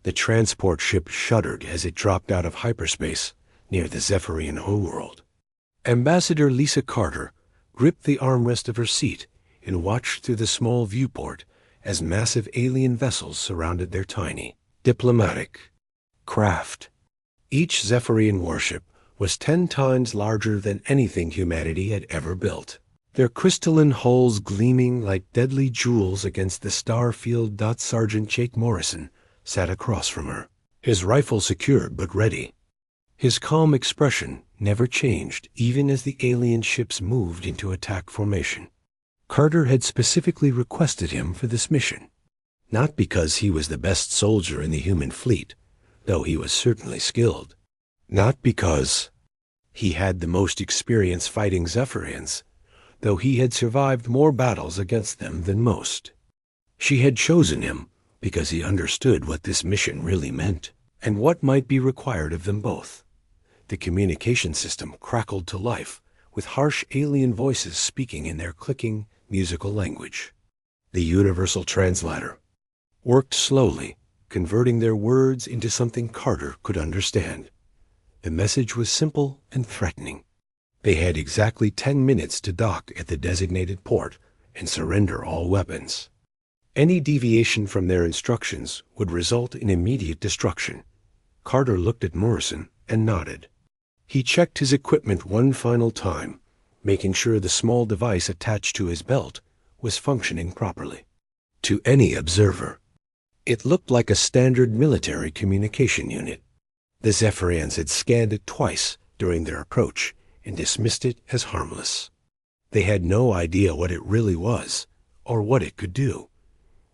The transport ship shuddered as it dropped out of hyperspace near the Zephyrian homeworld. Ambassador Lisa Carter gripped the armrest of her seat and watched through the small viewport as massive alien vessels surrounded their tiny, diplomatic craft. Each Zephyrian warship was 10 times larger than anything humanity had ever built, their crystalline hulls gleaming like deadly jewels against the star-field. Sergeant Jake Morrison sat across from her, his rifle secured but ready. His calm expression never changed even as the alien ships moved into attack formation. Carter had specifically requested him for this mission, not because he was the best soldier in the human fleet, though he was certainly skilled, not because he had the most experience fighting Zephyrians, though he had survived more battles against them than most. She had chosen him because he understood what this mission really meant and what might be required of them both. The communication system crackled to life with harsh alien voices speaking in their clicking, musical language. The universal translator worked slowly, converting their words into something Carter could understand. The message was simple and threatening. They had exactly 10 minutes to dock at the designated port and surrender all weapons. Any deviation from their instructions would result in immediate destruction. Carter looked at Morrison and nodded. He checked his equipment one final time, making sure the small device attached to his belt was functioning properly. To any observer, it looked like a standard military communication unit. The Zephyrians had scanned it twice during their approach and dismissed it as harmless. They had no idea what it really was or what it could do.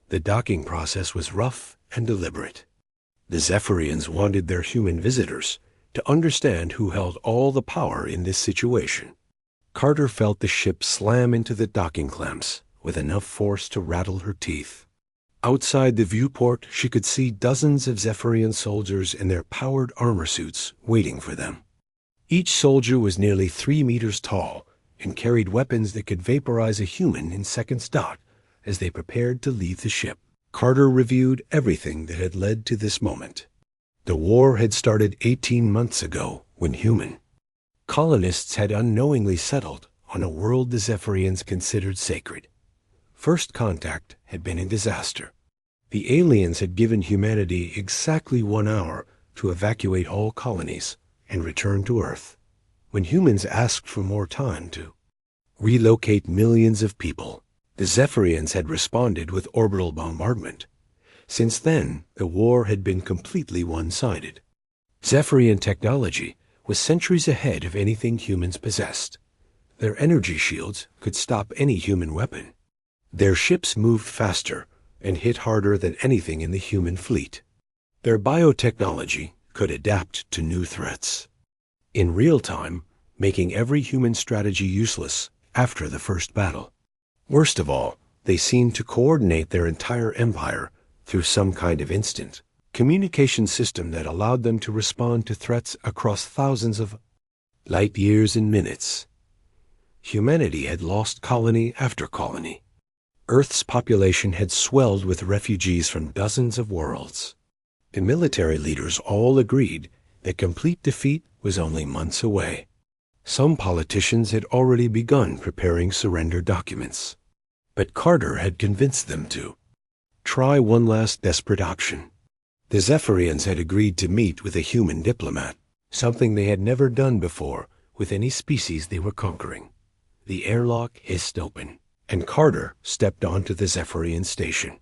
The docking process was rough and deliberate. The Zephyrians wanted their human visitors to understand who held all the power in this situation. Carter felt the ship slam into the docking clamps with enough force to rattle her teeth. Outside the viewport, she could see dozens of Zephyrian soldiers in their powered armor suits waiting for them. Each soldier was nearly 3 meters tall and carried weapons that could vaporize a human in seconds. As they prepared to leave the ship, Carter reviewed everything that had led to this moment. The war had started 18 months ago when human colonists had unknowingly settled on a world the Zephyrians considered sacred. First contact had been a disaster. The aliens had given humanity exactly 1 hour to evacuate all colonies and return to Earth. When humans asked for more time to relocate millions of people, the Zephyrians had responded with orbital bombardment. Since then, the war had been completely one-sided. Zephyrian technology was centuries ahead of anything humans possessed. Their energy shields could stop any human weapon. Their ships moved faster and hit harder than anything in the human fleet. Their biotechnology could adapt to new threats in real time, making every human strategy useless after the first battle. Worst of all, they seemed to coordinate their entire empire through some kind of instant communication system that allowed them to respond to threats across thousands of light years in minutes. Humanity had lost colony after colony. Earth's population had swelled with refugees from dozens of worlds. The military leaders all agreed that complete defeat was only months away. Some politicians had already begun preparing surrender documents. But Carter had convinced them to try one last desperate option. The Zephyrians had agreed to meet with a human diplomat, something they had never done before with any species they were conquering. The airlock hissed open, and Carter stepped onto the Zephyrian station.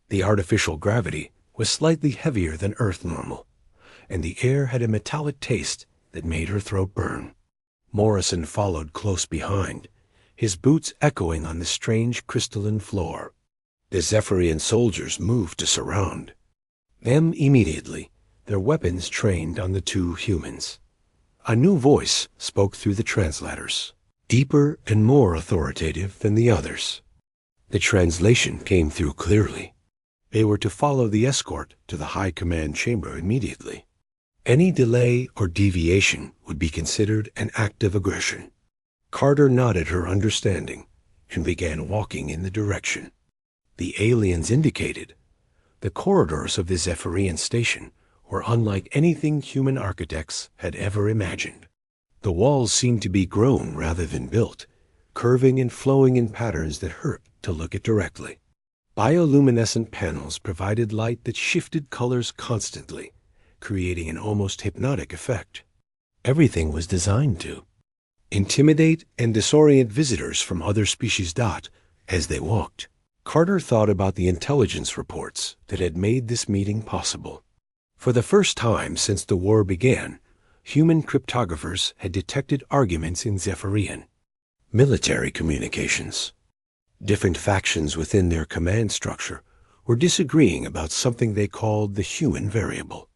The artificial gravity was slightly heavier than Earth normal, and the air had a metallic taste that made her throat burn. Morrison followed close behind, his boots echoing on the strange crystalline floor. The Zephyrian soldiers moved to surround them immediately, their weapons trained on the 2 humans. A new voice spoke through the translators, deeper and more authoritative than the others. The translation came through clearly. They were to follow the escort to the high command chamber immediately. Any delay or deviation would be considered an act of aggression. Carter nodded her understanding and began walking in the direction the aliens indicated, The corridors of the Zephyrian station were unlike anything human architects had ever imagined. The walls seemed to be grown rather than built, curving and flowing in patterns that hurt to look at directly. Bioluminescent panels provided light that shifted colors constantly, creating an almost hypnotic effect. Everything was designed to intimidate and disorient visitors from other species. As they walked, Carter thought about the intelligence reports that had made this meeting possible. For the first time since the war began, human cryptographers had detected arguments in Zephyrian military communications. Different factions within their command structure were disagreeing about something they called the human variable.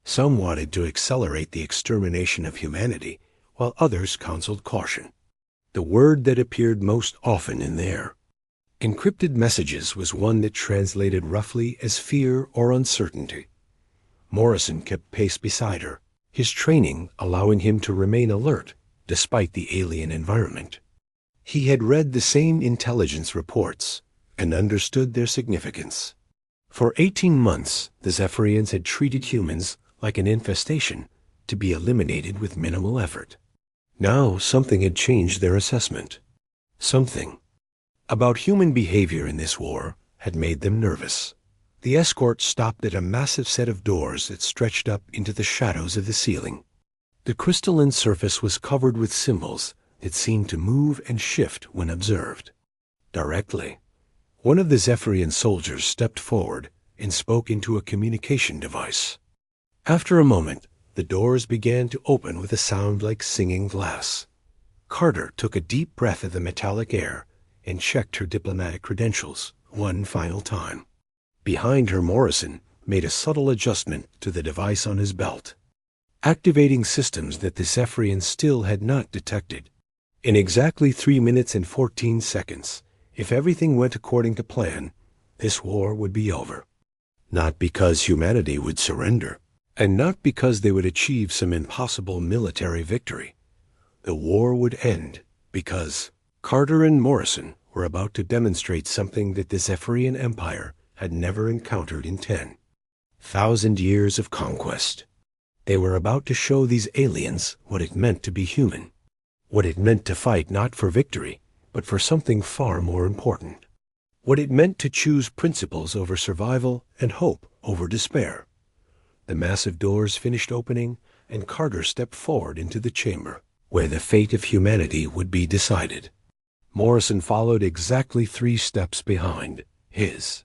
Some wanted to accelerate the extermination of humanity, while others counseled caution. The word that appeared most often in their encrypted messages was one that translated roughly as fear or uncertainty. Morrison kept pace beside her, his training allowing him to remain alert despite the alien environment. He had read the same intelligence reports and understood their significance. For 18 months, the Zephyrians had treated humans like an infestation to be eliminated with minimal effort. Now something had changed their assessment. Something about human behavior in this war had made them nervous. The escort stopped at a massive set of doors that stretched up into the shadows of the ceiling. The crystalline surface was covered with symbols that seemed to move and shift when observed. Directly, one of the Zephyrian soldiers stepped forward and spoke into a communication device. After a moment, the doors began to open with a sound like singing glass. Carter took a deep breath of the metallic air and checked her diplomatic credentials one final time. Behind her, Morrison made a subtle adjustment to the device on his belt, activating systems that the Zephyrians still had not detected. In exactly 3 minutes and 14 seconds, if everything went according to plan, this war would be over. Not because humanity would surrender, and not because they would achieve some impossible military victory. The war would end because Carter and Morrison were about to demonstrate something that the Zephyrian Empire had never encountered in 10,000 years of conquest. They were about to show these aliens what it meant to be human, what it meant to fight not for victory, but for something far more important, what it meant to choose principles over survival and hope over despair. The massive doors finished opening, and Carter stepped forward into the chamber, where the fate of humanity would be decided. Morrison followed exactly 3 steps behind, his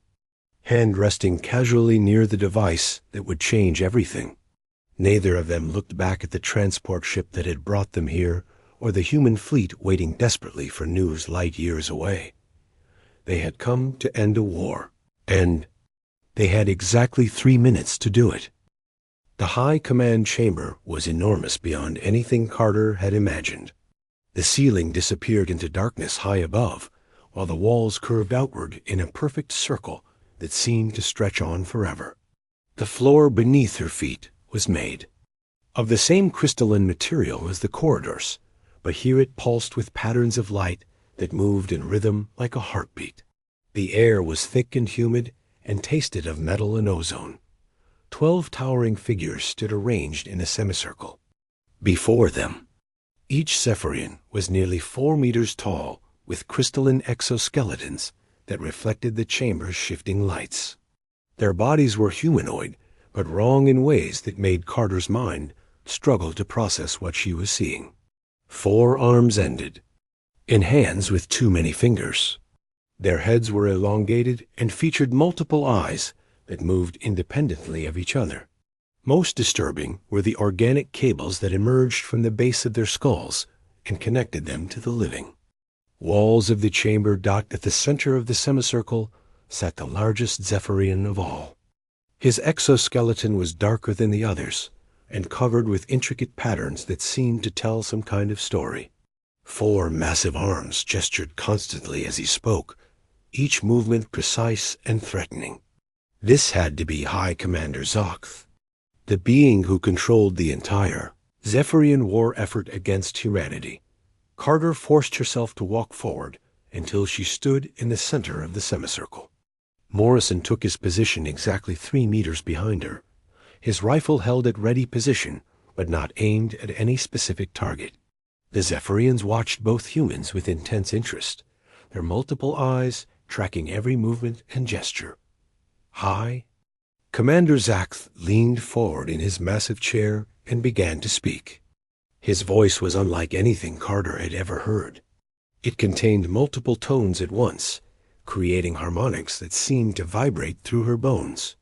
hand resting casually near the device that would change everything. Neither of them looked back at the transport ship that had brought them here, or the human fleet waiting desperately for news light years away. They had come to end a war, and they had exactly 3 minutes to do it. The high command chamber was enormous beyond anything Carter had imagined. The ceiling disappeared into darkness high above, while the walls curved outward in a perfect circle that seemed to stretch on forever. The floor beneath her feet was made of the same crystalline material as the corridors, but here it pulsed with patterns of light that moved in rhythm like a heartbeat. The air was thick and humid and tasted of metal and ozone. 12 towering figures stood arranged in a semicircle. Before them, each Zephyrian was nearly 4 meters tall, with crystalline exoskeletons that reflected the chamber's shifting lights. Their bodies were humanoid, but wrong in ways that made Carter's mind struggle to process what she was seeing. 4 arms ended in hands with too many fingers. Their heads were elongated and featured multiple eyes that moved independently of each other. Most disturbing were the organic cables that emerged from the base of their skulls and connected them to the living. Walls of the chamber docked at the center of the semicircle sat the largest Zephyrian of all. His exoskeleton was darker than the others and covered with intricate patterns that seemed to tell some kind of story. 4 massive arms gestured constantly as he spoke, each movement precise and threatening. This had to be High Commander Zokth, the being who controlled the entire Zephyrian war effort against humanity. Carter forced herself to walk forward until she stood in the center of the semicircle. Morrison took his position exactly 3 meters behind her, his rifle held at ready position, but not aimed at any specific target. The Zephyrians watched both humans with intense interest, their multiple eyes tracking every movement and gesture. Hi. Commander Zakth leaned forward in his massive chair and began to speak. His voice was unlike anything Carter had ever heard. It contained multiple tones at once, creating harmonics that seemed to vibrate through her bones.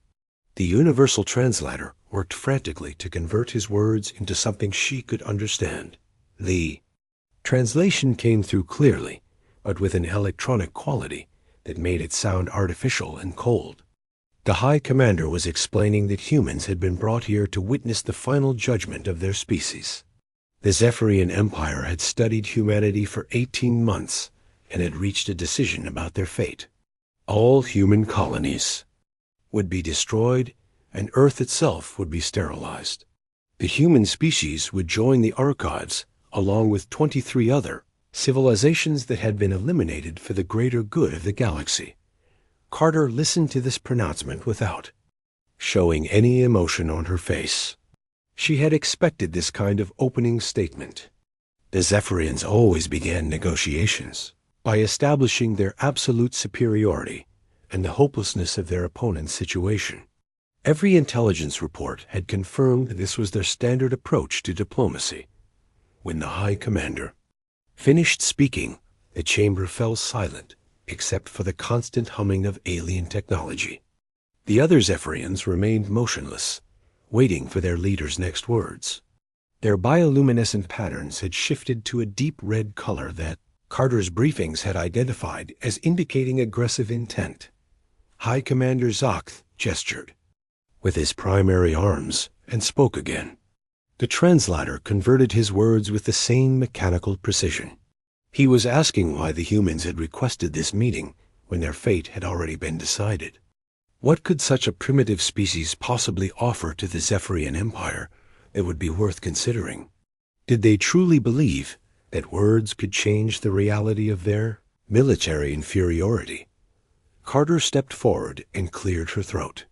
The universal translator worked frantically to convert his words into something she could understand. The translation came through clearly, but with an electronic quality that made it sound artificial and cold. The High Commander was explaining that humans had been brought here to witness the final judgment of their species. The Zephyrian Empire had studied humanity for 18 months and had reached a decision about their fate. All human colonies would be destroyed, and Earth itself would be sterilized. The human species would join the archives along with 23 other civilizations that had been eliminated for the greater good of the galaxy. Carter listened to this pronouncement without showing any emotion on her face. She had expected this kind of opening statement. The Zephyrians always began negotiations by establishing their absolute superiority and the hopelessness of their opponent's situation. Every intelligence report had confirmed this was their standard approach to diplomacy. When the High Commander finished speaking, the chamber fell silent, except for the constant humming of alien technology. The other Zephyrians remained motionless, waiting for their leader's next words. Their bioluminescent patterns had shifted to a deep red color that Carter's briefings had identified as indicating aggressive intent. High Commander Zakth gestured with his primary arms and spoke again. The translator converted his words with the same mechanical precision. He was asking why the humans had requested this meeting when their fate had already been decided. What could such a primitive species possibly offer to the Zephyrian Empire that would be worth considering? Did they truly believe that words could change the reality of their military inferiority? Carter stepped forward and cleared her throat.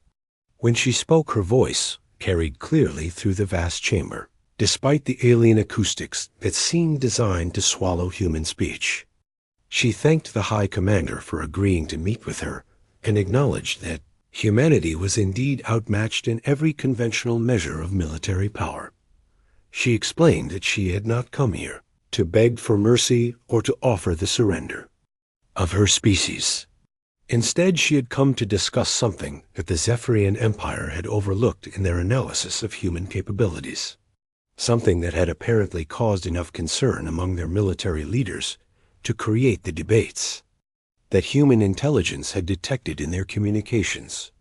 When she spoke, her voice carried clearly through the vast chamber, despite the alien acoustics that seemed designed to swallow human speech. She thanked the High Commander for agreeing to meet with her and acknowledged that humanity was indeed outmatched in every conventional measure of military power. She explained that she had not come here to beg for mercy or to offer the surrender of her species. Instead, she had come to discuss something that the Zephyrian Empire had overlooked in their analysis of human capabilities, something that had apparently caused enough concern among their military leaders to create the debates that human intelligence had detected in their communications.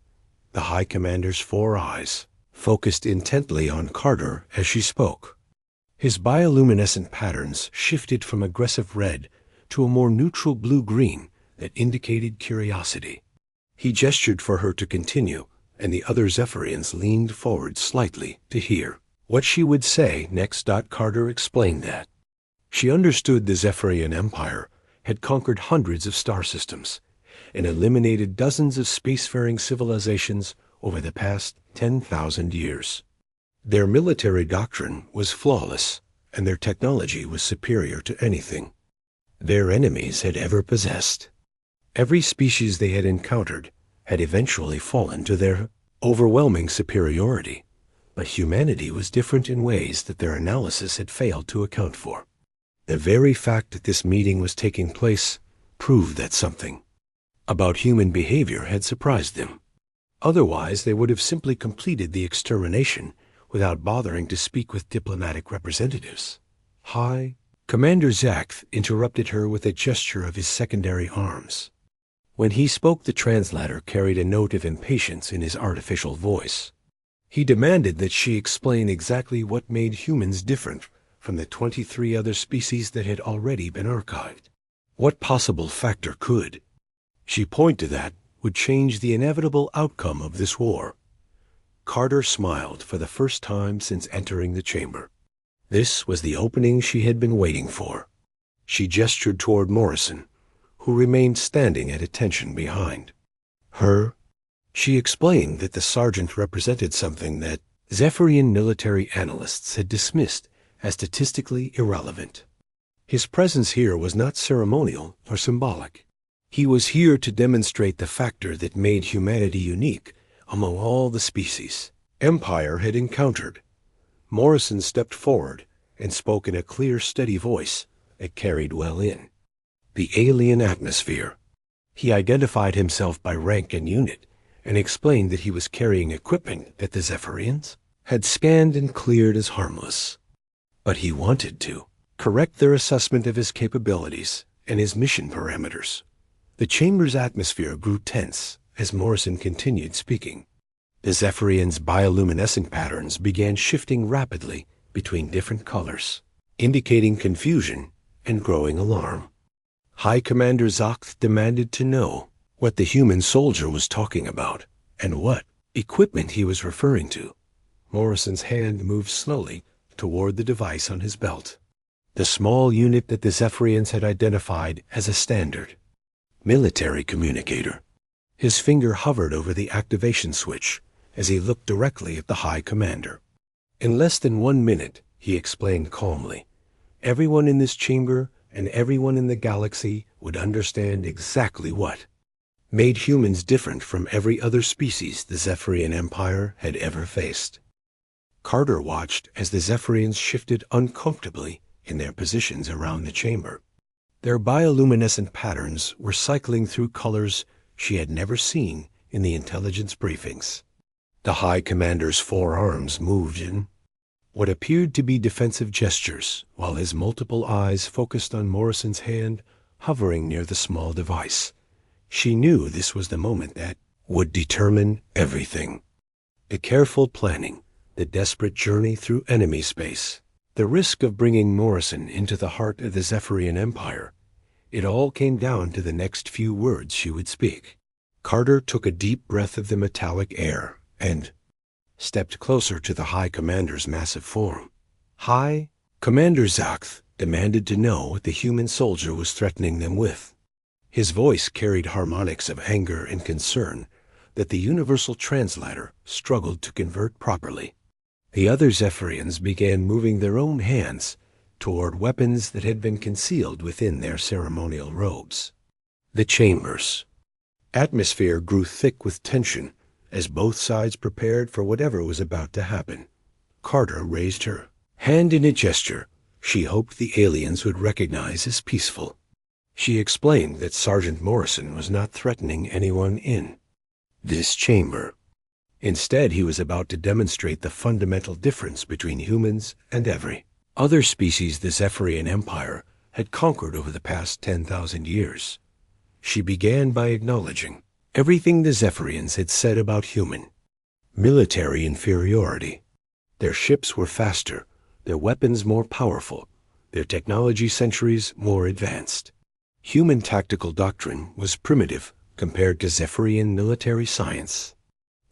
The High Commander's 4 eyes focused intently on Carter as she spoke. His bioluminescent patterns shifted from aggressive red to a more neutral blue-green that indicated curiosity. He gestured for her to continue, and the other Zephyrians leaned forward slightly to hear what she would say next. Carter explained that she understood the Zephyrian Empire had conquered hundreds of star systems and eliminated dozens of spacefaring civilizations over the past 10,000 years. Their military doctrine was flawless, and their technology was superior to anything their enemies had ever possessed. Every species they had encountered had eventually fallen to their overwhelming superiority, but humanity was different in ways that their analysis had failed to account for. The very fact that this meeting was taking place proved that something about human behavior had surprised them. Otherwise, they would have simply completed the extermination without bothering to speak with diplomatic representatives. High Commander Zakth interrupted her with a gesture of his secondary arms. When he spoke, the translator carried a note of impatience in his artificial voice. He demanded that she explain exactly what made humans different from the 23 other species that had already been archived. What possible factor could she point to that would change the inevitable outcome of this war? Carter smiled for the first time since entering the chamber. This was the opening she had been waiting for. She gestured toward Morrison, who remained standing at attention behind. Her? She explained that the sergeant represented something that Zephyrian military analysts had dismissed as statistically irrelevant. His presence here was not ceremonial or symbolic. He was here to demonstrate the factor that made humanity unique among all the species Empire had encountered. Morrison stepped forward and spoke in a clear, steady voice that carried well in. The alien atmosphere. He identified himself by rank and unit and explained that he was carrying equipment that the Zephyrians had scanned and cleared as harmless. But he wanted to correct their assessment of his capabilities and his mission parameters. The chamber's atmosphere grew tense as Morrison continued speaking. The Zephyrians' bioluminescent patterns began shifting rapidly between different colors, indicating confusion and growing alarm. High Commander Zakth demanded to know what the human soldier was talking about and what equipment he was referring to. Morrison's hand moved slowly toward the device on his belt, the small unit that the Zephyrians had identified as a standard military communicator. His finger hovered over the activation switch as he looked directly at the High Commander. In less than 1 minute, he explained calmly, everyone in this chamber and everyone in the galaxy would understand exactly what made humans different from every other species the Zephyrian Empire had ever faced. Carter watched as the Zephyrians shifted uncomfortably in their positions around the chamber. Their bioluminescent patterns were cycling through colors she had never seen in the intelligence briefings. The High Commander's forearms moved in what appeared to be defensive gestures, while his multiple eyes focused on Morrison's hand hovering near the small device. She knew this was the moment that would determine everything. The careful planning, the desperate journey through enemy space, the risk of bringing Morrison into the heart of the Zephyrian Empire. It all came down to the next few words she would speak. Carter took a deep breath of the metallic air and stepped closer to the High Commander's massive form. High Commander Zakth demanded to know what the human soldier was threatening them with. His voice carried harmonics of anger and concern that the universal translator struggled to convert properly. The other Zephyrians began moving their own hands toward weapons that had been concealed within their ceremonial robes. The chambers. Atmosphere grew thick with tension as both sides prepared for whatever was about to happen. Carter raised her hand in a gesture she hoped the aliens would recognize as peaceful. She explained that Sergeant Morrison was not threatening anyone in this chamber. Instead, he was about to demonstrate the fundamental difference between humans and every other species the Zephyrian Empire had conquered over the past 10,000 years. She began by acknowledging everything the Zephyrians had said about human military inferiority. Their ships were faster, their weapons more powerful, their technology centuries more advanced. Human tactical doctrine was primitive compared to Zephyrian military science.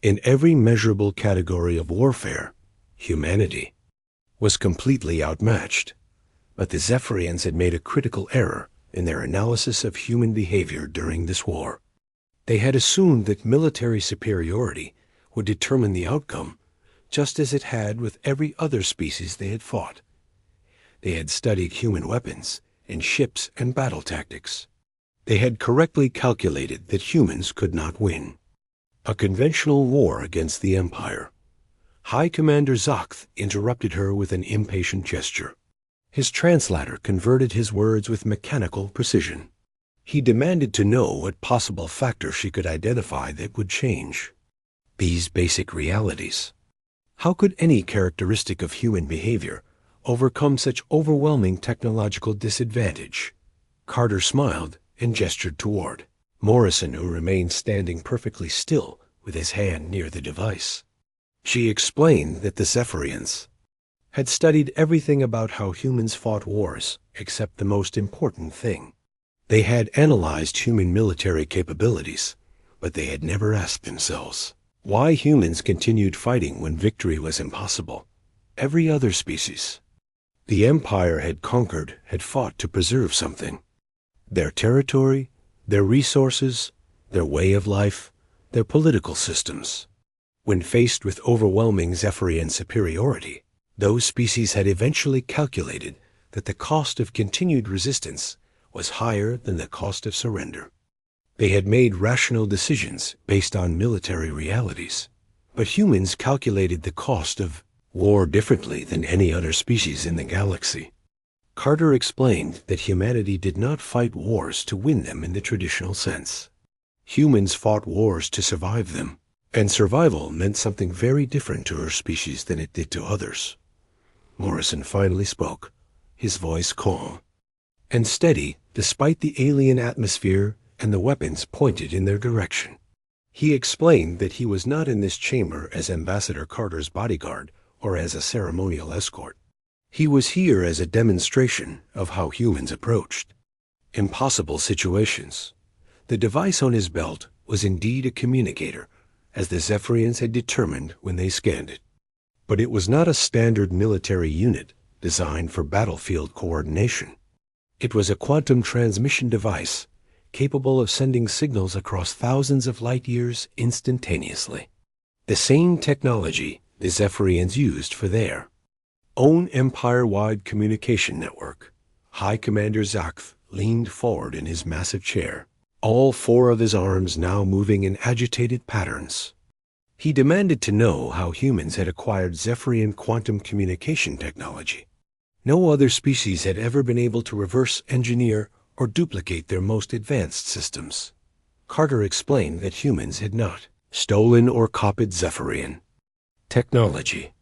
In every measurable category of warfare, humanity was completely outmatched. But the Zephyrians had made a critical error in their analysis of human behavior during this war. They had assumed that military superiority would determine the outcome, just as it had with every other species they had fought. They had studied human weapons and ships and battle tactics. They had correctly calculated that humans could not win a conventional war against the Empire. High Commander Zakth interrupted her with an impatient gesture. His translator converted his words with mechanical precision. He demanded to know what possible factor she could identify that would change these basic realities. How could any characteristic of human behavior overcome such overwhelming technological disadvantage? Carter smiled and gestured toward Morrison, who remained standing perfectly still with his hand near the device. She explained that the Zephyrians had studied everything about how humans fought wars except the most important thing. They had analyzed human military capabilities, but they had never asked themselves why humans continued fighting when victory was impossible. Every other species the Empire had conquered had fought to preserve something. Their territory, their resources, their way of life, their political systems. When faced with overwhelming Zephyrian superiority, those species had eventually calculated that the cost of continued resistance was higher than the cost of surrender. They had made rational decisions based on military realities, but humans calculated the cost of war differently than any other species in the galaxy. Carter explained that humanity did not fight wars to win them in the traditional sense. Humans fought wars to survive them, and survival meant something very different to her species than it did to others. Morrison finally spoke, his voice calm and steady despite the alien atmosphere and the weapons pointed in their direction. He explained that he was not in this chamber as Ambassador Carter's bodyguard or as a ceremonial escort. He was here as a demonstration of how humans approached impossible situations. The device on his belt was indeed a communicator, as the Zephyrians had determined when they scanned it. But it was not a standard military unit designed for battlefield coordination. It was a quantum transmission device capable of sending signals across thousands of light years instantaneously. The same technology the Zephyrians used for their own empire-wide communication network. High Commander Zakth leaned forward in his massive chair, all four of his arms now moving in agitated patterns. He demanded to know how humans had acquired Zephyrian quantum communication technology. No other species had ever been able to reverse engineer or duplicate their most advanced systems. Carter explained that humans had not stolen or copied Zephyrian technology.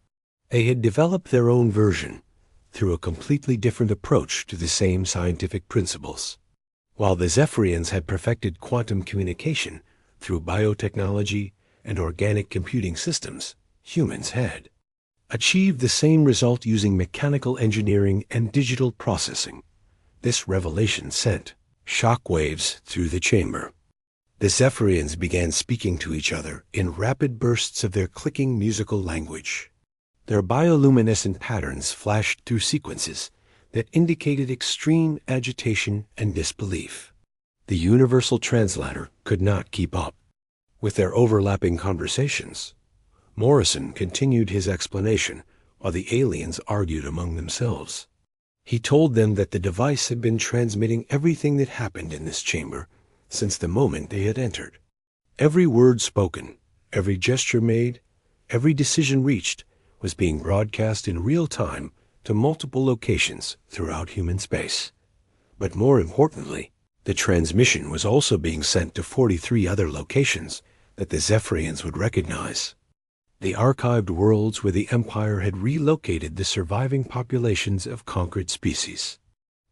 They had developed their own version through a completely different approach to the same scientific principles. While the Zephyrians had perfected quantum communication through biotechnology and organic computing systems, humans had achieved the same result using mechanical engineering and digital processing. This revelation sent shockwaves through the chamber. The Zephyrians began speaking to each other in rapid bursts of their clicking musical language. Their bioluminescent patterns flashed through sequences that indicated extreme agitation and disbelief. The universal translator could not keep up with their overlapping conversations. Morrison continued his explanation while the aliens argued among themselves. He told them that the device had been transmitting everything that happened in this chamber since the moment they had entered. Every word spoken, every gesture made, every decision reached was being broadcast in real time to multiple locations throughout human space. But more importantly, the transmission was also being sent to 43 other locations that the Zephyrians would recognize. The archived worlds where the Empire had relocated the surviving populations of conquered species.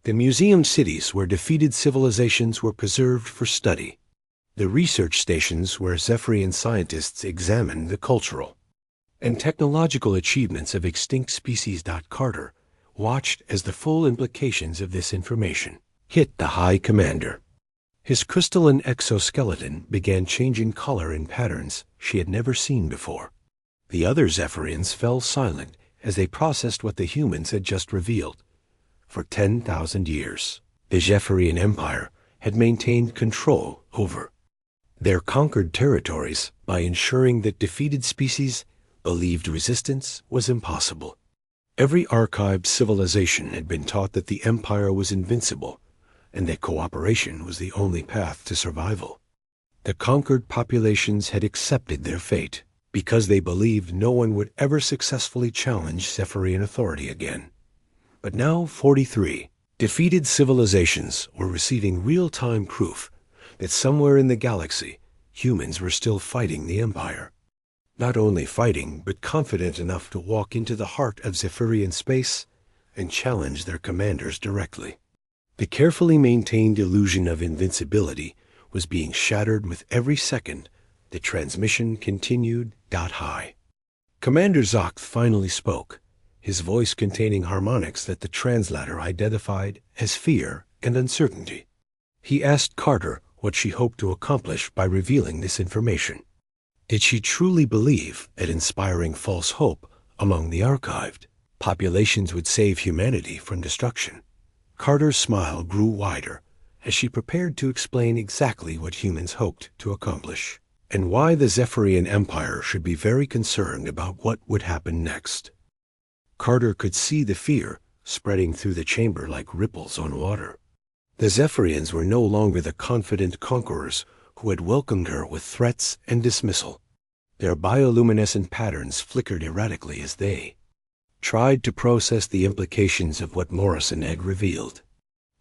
The museum cities where defeated civilizations were preserved for study. The research stations where Zephyrian scientists examined the cultural and technological achievements of extinct species. Carter watched as the full implications of this information hit the High Commander. His crystalline exoskeleton began changing color in patterns she had never seen before. The other Zephyrians fell silent as they processed what the humans had just revealed. For 10,000 years, the Zephyrian Empire had maintained control over their conquered territories by ensuring that defeated species believed resistance was impossible. Every archived civilization had been taught that the Empire was invincible and that cooperation was the only path to survival. The conquered populations had accepted their fate because they believed no one would ever successfully challenge Zephyrian authority again. But now 43 defeated civilizations were receiving real-time proof that somewhere in the galaxy, humans were still fighting the Empire. Not only fighting, but confident enough to walk into the heart of Zephyrian space and challenge their commanders directly. The carefully maintained illusion of invincibility was being shattered with every second the transmission continued. High Commander Zakth finally spoke, his voice containing harmonics that the translator identified as fear and uncertainty. He asked Carter what she hoped to accomplish by revealing this information. Did she truly believe that inspiring false hope among the archived populations would save humanity from destruction? Carter's smile grew wider as she prepared to explain exactly what humans hoped to accomplish. and why the Zephyrian Empire should be very concerned about what would happen next. Carter could see the fear spreading through the chamber like ripples on water. The Zephyrians were no longer the confident conquerors who had welcomed her with threats and dismissal. Their bioluminescent patterns flickered erratically as they tried to process the implications of what Morrison had revealed.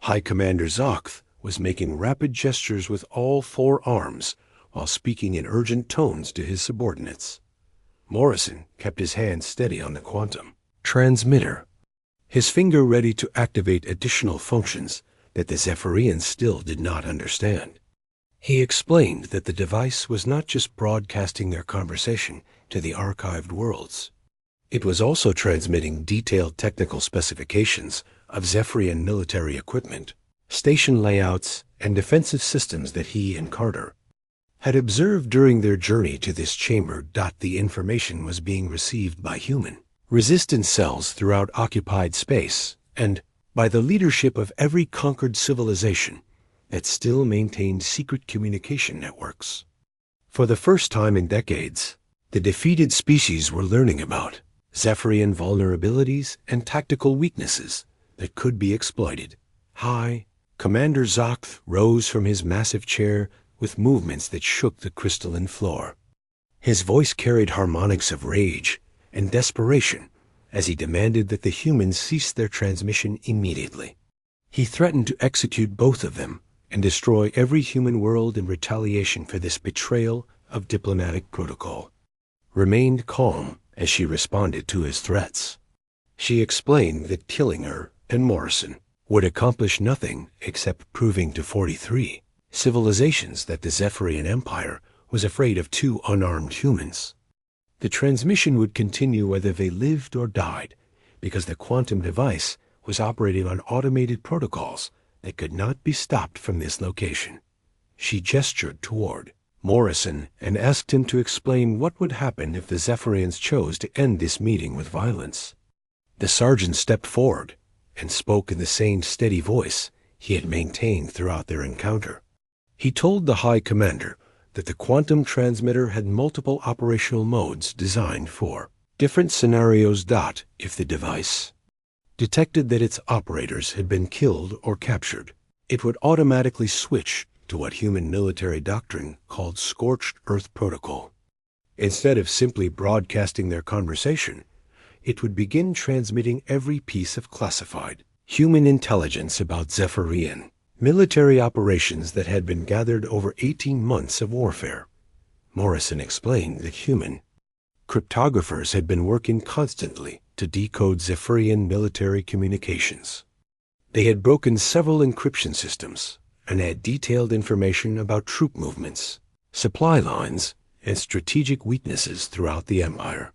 High Commander Zoth was making rapid gestures with all 4 arms while speaking in urgent tones to his subordinates. Morrison kept his hand steady on the quantum transmitter, his finger ready to activate additional functions that the Zephyrians still did not understand. He explained that the device was not just broadcasting their conversation to the archived worlds. It was also transmitting detailed technical specifications of Zephyrian military equipment, station layouts, and defensive systems that he and Carter had observed during their journey to this chamber. The information was being received by human resistance cells throughout occupied space and by the leadership of every conquered civilization that still maintained secret communication networks. For the first time in decades, the defeated species were learning about Zephyrian vulnerabilities and tactical weaknesses that could be exploited. High Commander Zoth rose from his massive chair with movements that shook the crystalline floor. His voice carried harmonics of rage and desperation as he demanded that the humans cease their transmission immediately. He threatened to execute both of them and destroy every human world in retaliation for this betrayal of diplomatic protocol. Remained calm as she responded to his threats. She explained that killing her and Morrison would accomplish nothing except proving to 43 civilizations that the Zephyrian Empire was afraid of 2 unarmed humans. The transmission would continue whether they lived or died, because the quantum device was operating on automated protocols that could not be stopped from this location. She gestured toward Morrison and asked him to explain what would happen if the Zephyrians chose to end this meeting with violence. The sergeant stepped forward and spoke in the same steady voice he had maintained throughout their encounter. He told the High Commander that the quantum transmitter had multiple operational modes designed for different scenarios. If the device detected that its operators had been killed or captured, it would automatically switch to what human military doctrine called Scorched Earth Protocol. Instead of simply broadcasting their conversation, it would begin transmitting every piece of classified human intelligence about Zephyrian military operations that had been gathered over 18 months of warfare. Morrison explained that human cryptographers had been working constantly to decode Zephyrian military communications. They had broken several encryption systems and had detailed information about troop movements, supply lines, and strategic weaknesses throughout the Empire.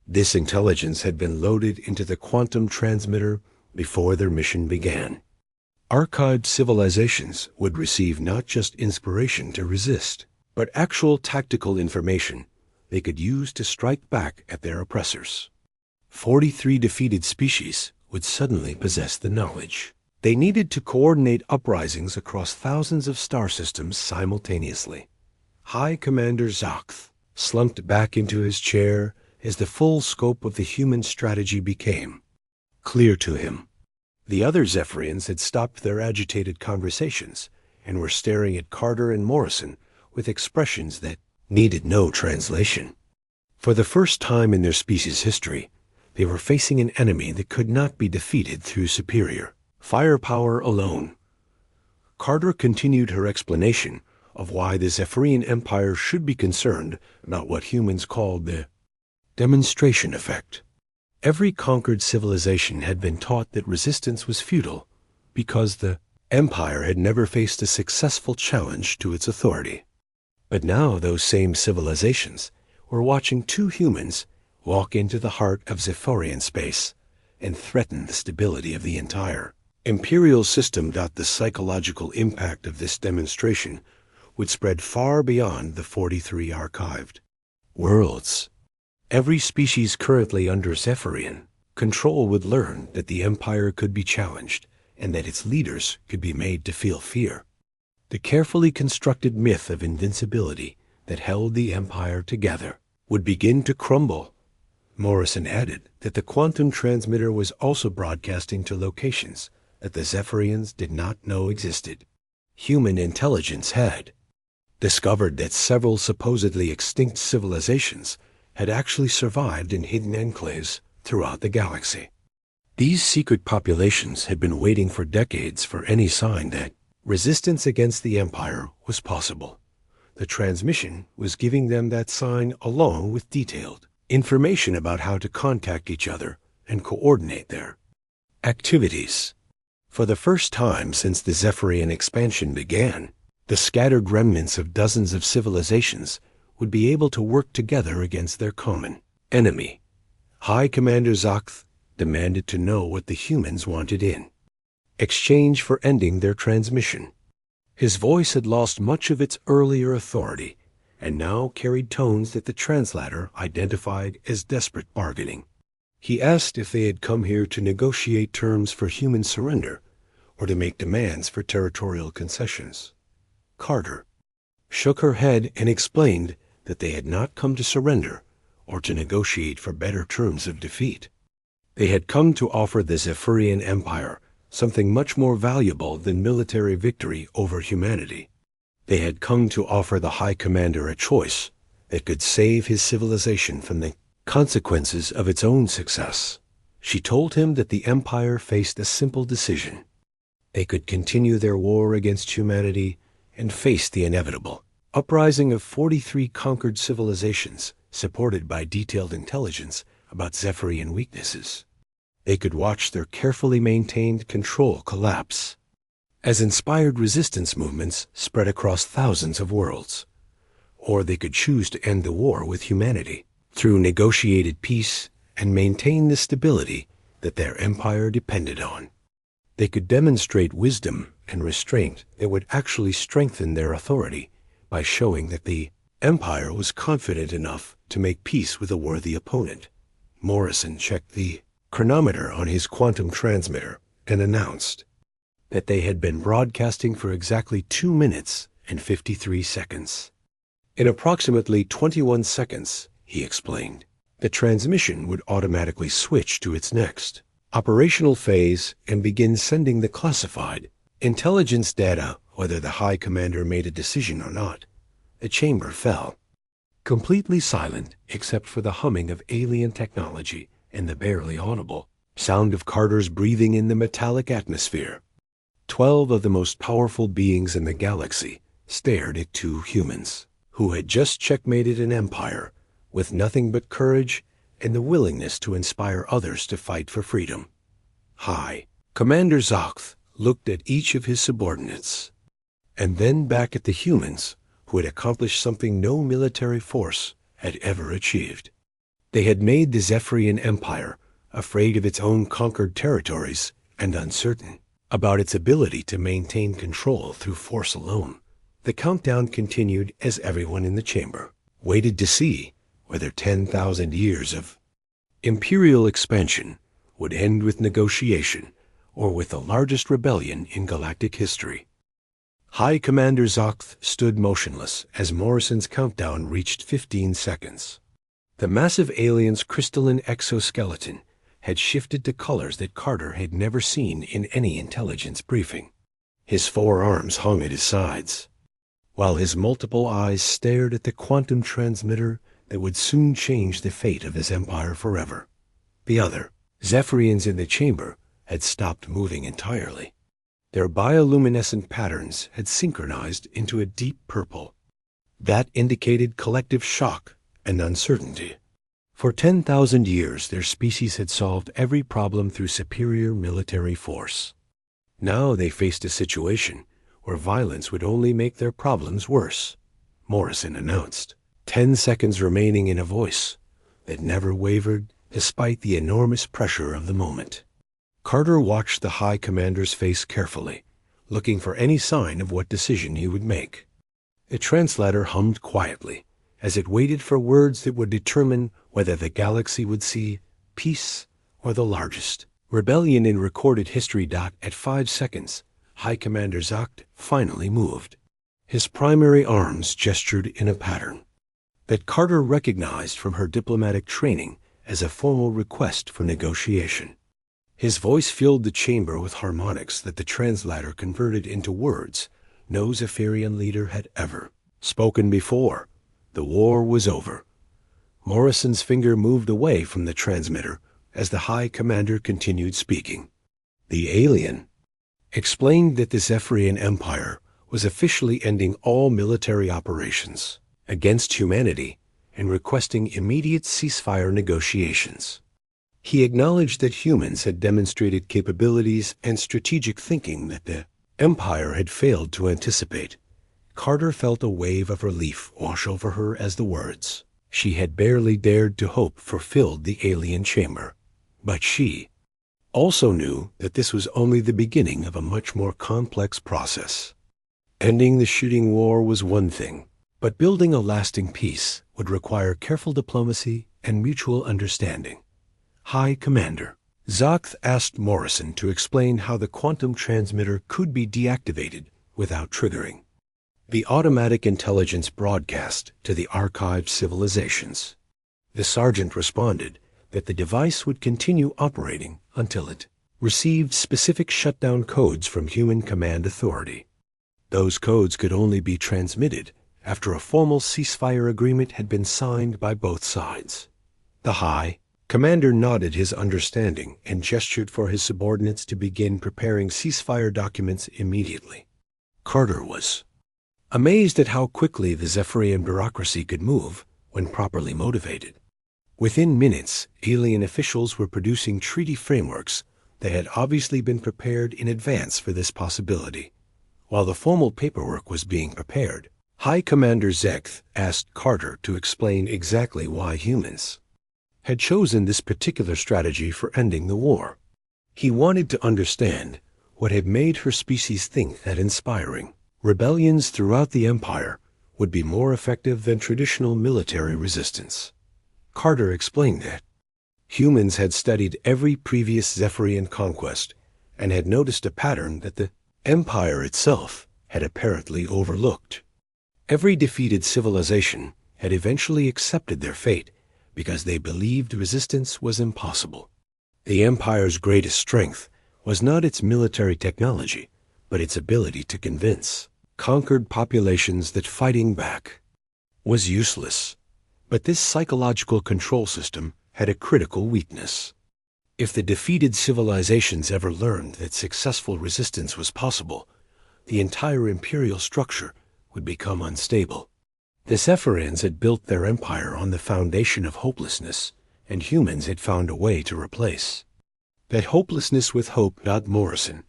This intelligence had been loaded into the quantum transmitter before their mission began. Archived civilizations would receive not just inspiration to resist, but actual tactical information they could use to strike back at their oppressors. 43 defeated species would suddenly possess the knowledge they needed to coordinate uprisings across thousands of star systems simultaneously. High Commander Zoth slumped back into his chair as the full scope of the human strategy became clear to him. The other Zephyrians had stopped their agitated conversations and were staring at Carter and Morrison with expressions that needed no translation. For the first time in their species' history, they were facing an enemy that could not be defeated through superior firepower alone. Carter continued her explanation of why the Zephyrian Empire should be concerned about what humans called the demonstration effect. Every conquered civilization had been taught that resistance was futile because the Empire had never faced a successful challenge to its authority. But now those same civilizations were watching 2 humans walk into the heart of Zephyrian space and threaten the stability of the entire imperial system. The psychological impact of this demonstration would spread far beyond the 43 archived worlds. Every species currently under Zephyrian control would learn that the Empire could be challenged and that its leaders could be made to feel fear. The carefully constructed myth of invincibility that held the Empire together would begin to crumble. Morrison added that the quantum transmitter was also broadcasting to locations that the Zephyrians did not know existed. Human intelligence had discovered that several supposedly extinct civilizations had actually survived in hidden enclaves throughout the galaxy. These secret populations had been waiting for decades for any sign that resistance against the Empire was possible. The transmission was giving them that sign along with detailed information about how to contact each other and coordinate their activities. For the first time since the Zephyrian expansion began, the scattered remnants of dozens of civilizations would be able to work together against their common enemy. High Commander Zakth demanded to know what the humans wanted in exchange for ending their transmission. His voice had lost much of its earlier authority and now carried tones that the translator identified as desperate bargaining. He asked if they had come here to negotiate terms for human surrender or to make demands for territorial concessions. Carter shook her head and explained that they had not come to surrender or to negotiate for better terms of defeat. They had come to offer the Zephyrian Empire something much more valuable than military victory over humanity. They had come to offer the High Commander a choice that could save his civilization from the consequences of its own success. She told him that the Empire faced a simple decision. They could continue their war against humanity and face the inevitable uprising of 43 conquered civilizations supported by detailed intelligence about Zephyrian weaknesses. They could watch their carefully maintained control collapse as inspired resistance movements spread across thousands of worlds. Or they could choose to end the war with humanity through negotiated peace and maintain the stability that their empire depended on. They could demonstrate wisdom and restraint that would actually strengthen their authority by showing that the Empire was confident enough to make peace with a worthy opponent. Morrison checked the chronometer on his quantum transmitter and announced that they had been broadcasting for exactly 2 minutes and 53 seconds. In approximately 21 seconds, he explained, the transmission would automatically switch to its next operational phase and begin sending the classified intelligence data whether the High Commander made a decision or not. The chamber fell, completely silent except for the humming of alien technology and the barely audible sound of Carter's breathing in the metallic atmosphere. 12 of the most powerful beings in the galaxy stared at 2 humans who had just checkmated an empire with nothing but courage and the willingness to inspire others to fight for freedom. High Commander Zakth looked at each of his subordinates and then back at the humans who had accomplished something no military force had ever achieved. They had made the Zephyrian Empire afraid of its own conquered territories and uncertain about its ability to maintain control through force alone. The countdown continued as everyone in the chamber waited to see whether 10,000 years of imperial expansion would end with negotiation or with the largest rebellion in galactic history. High Commander Zakth stood motionless as Morrison's countdown reached 15 seconds. The massive alien's crystalline exoskeleton had shifted to colors that Carter had never seen in any intelligence briefing. His 4 arms hung at his sides, while his multiple eyes stared at the quantum transmitter that would soon change the fate of his empire forever. The other Zephyrians in the chamber had stopped moving entirely. Their bioluminescent patterns had synchronized into a deep purple. That indicated collective shock and uncertainty. For 10,000 years, their species had solved every problem through superior military force. Now they faced a situation where violence would only make their problems worse. Morrison announced, 10 seconds remaining, in a voice that never wavered despite the enormous pressure of the moment. Carter watched the High Commander's face carefully, looking for any sign of what decision he would make. The translator hummed quietly as it waited for words that would determine whether the galaxy would see peace or the largest rebellion in recorded history. At 5 seconds, High Commander Zakth finally moved. His primary arms gestured in a pattern that Carter recognized from her diplomatic training as a formal request for negotiation. His voice filled the chamber with harmonics that the translator converted into words no Zephyrian leader had ever spoken before. The war was over. Morrison's finger moved away from the transmitter as the High Commander continued speaking. The alien explained that the Zephyrian Empire was officially ending all military operations against humanity and requesting immediate ceasefire negotiations. He acknowledged that humans had demonstrated capabilities and strategic thinking that the Empire had failed to anticipate. Carter felt a wave of relief wash over her as the words she had barely dared to hope for filled the alien chamber. But she also knew that this was only the beginning of a much more complex process. Ending the shooting war was one thing, but building a lasting peace would require careful diplomacy and mutual understanding. High Commander, Zoth asked Morrison to explain how the quantum transmitter could be deactivated without triggering the automatic intelligence broadcast to the archived civilizations. The sergeant responded that the device would continue operating until it received specific shutdown codes from human command authority. Those codes could only be transmitted after a formal ceasefire agreement had been signed by both sides. The High Commander nodded his understanding and gestured for his subordinates to begin preparing ceasefire documents immediately. Carter was amazed at how quickly the Zephyrian bureaucracy could move when properly motivated. Within minutes, alien officials were producing treaty frameworks that had obviously been prepared in advance for this possibility. While the formal paperwork was being prepared, High Commander Zoth asked Carter to explain exactly why humans had chosen this particular strategy for ending the war. He wanted to understand what had made her species think that inspiring rebellions throughout the Empire would be more effective than traditional military resistance. Carter explained that humans had studied every previous Zephyrian conquest and had noticed a pattern that the Empire itself had apparently overlooked. Every defeated civilization had eventually accepted their fate because they believed resistance was impossible. The Empire's greatest strength was not its military technology, but its ability to convince conquered populations that fighting back was useless. But this psychological control system had a critical weakness. If the defeated civilizations ever learned that successful resistance was possible, the entire imperial structure would become unstable. The Zephyrians had built their empire on the foundation of hopelessness, and humans had found a way to replace that hopelessness with hope. Morrison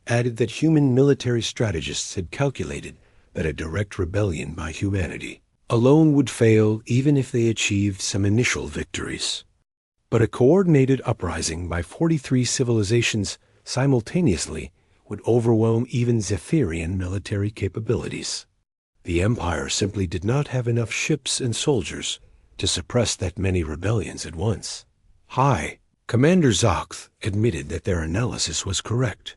added that human military strategists had calculated that a direct rebellion by humanity alone would fail even if they achieved some initial victories. But a coordinated uprising by 43 civilizations simultaneously would overwhelm even Zephyrian military capabilities. The Empire simply did not have enough ships and soldiers to suppress that many rebellions at once. High Commander Zoth admitted that their analysis was correct.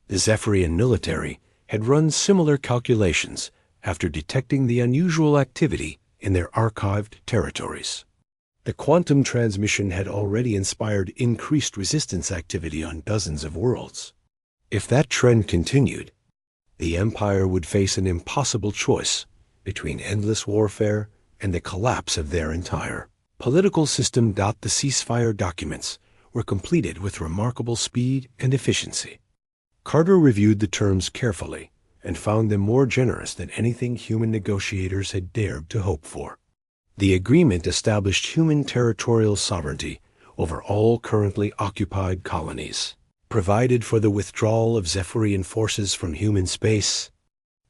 The Zephyrian military had run similar calculations after detecting the unusual activity in their archived territories. The quantum transmission had already inspired increased resistance activity on dozens of worlds. If that trend continued, the Empire would face an impossible choice between endless warfare and the collapse of their entire political system. The ceasefire documents were completed with remarkable speed and efficiency. Carter reviewed the terms carefully and found them more generous than anything human negotiators had dared to hope for. The agreement established human territorial sovereignty over all currently occupied colonies, provided for the withdrawal of Zephyrian forces from human space,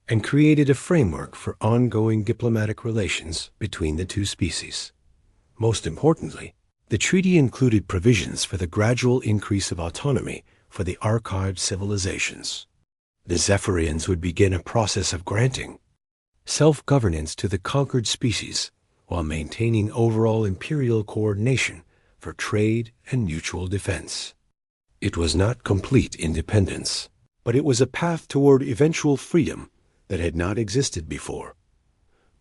and created a framework for ongoing diplomatic relations between the two species. Most importantly, the treaty included provisions for the gradual increase of autonomy for the archived civilizations. The Zephyrians would begin a process of granting self-governance to the conquered species while maintaining overall imperial coordination for trade and mutual defense. It was not complete independence, but it was a path toward eventual freedom that had not existed before.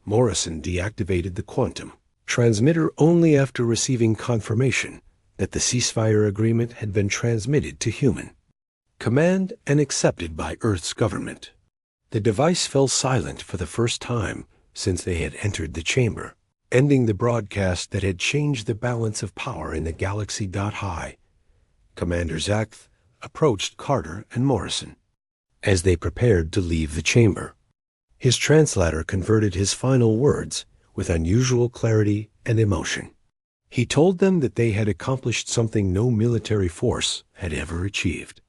Morrison deactivated the quantum transmitter only after receiving confirmation that the ceasefire agreement had been transmitted to human command and accepted by Earth's government. The device fell silent for the first time since they had entered the chamber, ending the broadcast that had changed the balance of power in the galaxy. High Commander Zakth approached Carter and Morrison as they prepared to leave the chamber. His translator converted his final words with unusual clarity and emotion. He told them that they had accomplished something no military force had ever achieved.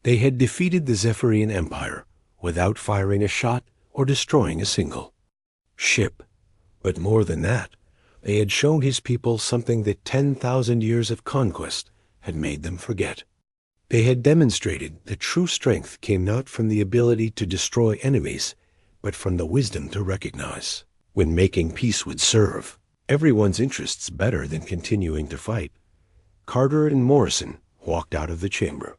They had defeated the Zephyrian Empire without firing a shot or destroying a single ship. But more than that, they had shown his people something that 10,000 years of conquest had made them forget. They had demonstrated that true strength came not from the ability to destroy enemies, but from the wisdom to recognize when making peace would serve everyone's interests better than continuing to fight. Carter and Morrison walked out of the chamber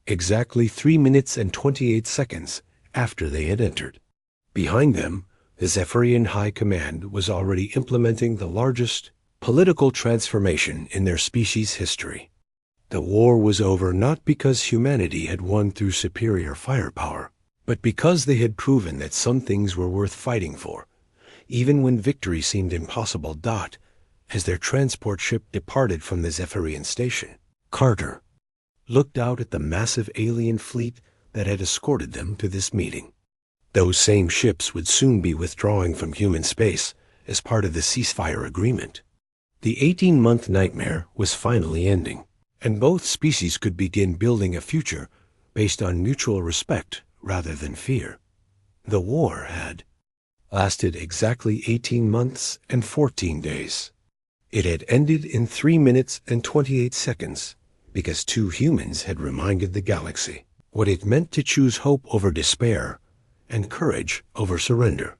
exactly 3 minutes and 28 seconds after they had entered. Behind them, the Zephyrian High Command was already implementing the largest political transformation in their species' history. The war was over not because humanity had won through superior firepower, but because they had proven that some things were worth fighting for, even when victory seemed impossible. As their transport ship departed from the Zephyrian station, Carter looked out at the massive alien fleet that had escorted them to this meeting. Those same ships would soon be withdrawing from human space as part of the ceasefire agreement. The 18-month nightmare was finally ending, and both species could begin building a future based on mutual respect rather than fear. The war had lasted exactly 18 months and 14 days. It had ended in 3 minutes and 28 seconds because 2 humans had reminded the galaxy what it meant to choose hope over despair and courage over surrender.